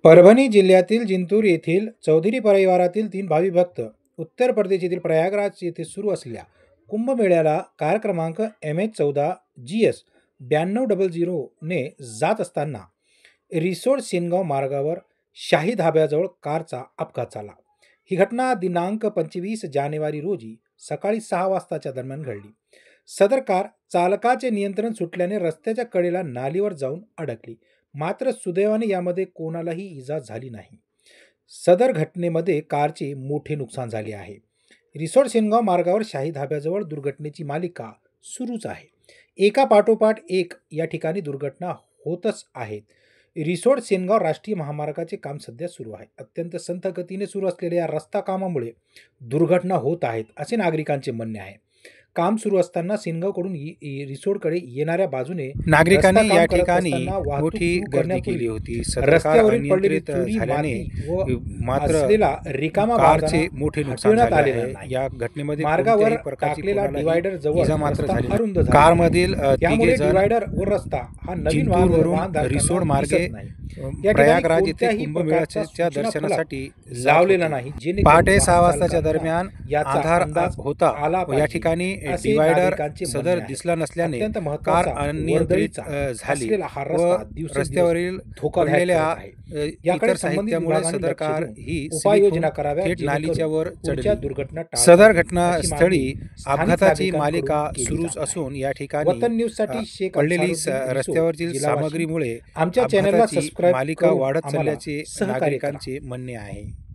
परभणी जिल्ह्यातील जिंतूर येथील चौधरी परिवारातील 3 भावी भक्त उत्तर प्रदेश येथील प्रयागराज येथे सुरू असलेल्या कुंभमेळ्याला कार क्रमांक MH14 GS 9200 ने जात असताना रिसोड सेनगाव मार्गावर शाही धाब्याजवळ कारचा अपघात झाला. ही घटना दिनांक 25 जानेवारी रोजी सकाळी 6 वाजताच्या दरम्यान घडली. सदर कार चालकाचे नियंत्रण सुटल्याने रस्त्याच्या कडेला नालीवर जाऊन अडकली. मात्र सुदैवाने यामध्ये कोणालाही इजा झाली नाही. सदर घटनेमध्ये कारचे मोठे नुकसान झाले आहे. रिसोड सेनगाव मार्गावर शाही धाब्याजवळ दुर्घटनेची मालिका सुरूच आहे. एका पाठोपाठ एक या ठिकाणी दुर्घटना होतच आहेत. रिसोड सेनगाव राष्ट्रीय महामार्गाचे काम सध्या सुरू आहे. अत्यंत संथ गतीने सुरू असलेल्या या रस्ता कामामुळे दुर्घटना होत आहेत असे नागरिकांचे म्हणणे आहे. काम सुरू असताना सेनगावकडून रिसोडकडे येणाऱ्या बाजूने नागरिकांनी या ठिकाणी मोठी गर्दी केली होती. रस्त्यावरील पडलेली चुरी मात्र रिकामा कारचे मोठे नुकसान झाले आहे. या घटनेमध्ये मार्गावर टाकलेला डिवायडर जवळ मात्र झाली. कार मधील डिवायडर व रस्ता हा नवीन वाहन रिसोड मार्गे प्रयागराज येथे कुंभमेळ्याच्या दर्शनासाठी लावलेला नाही. पहाटे 6 वाजताच्या दरम्यान अंधार होता. या ठिकाणी डिवायडर सदर दिसला नसल्याने कार अनियंत्रित झाली व रस्त्यावरील पडलेल्या इतर साहित्यामुळे सदर कार ही थेट नालीच्या वर चढली. सदर घटनास्थळी अपघाताची मालिका सुरूच असून या ठिकाणी पडलेली रस्त्यावरील सामग्रीमुळे आमच्या चॅनलला मालिका वाढत चालल्याचे नागरिकांचे म्हणणे आहे.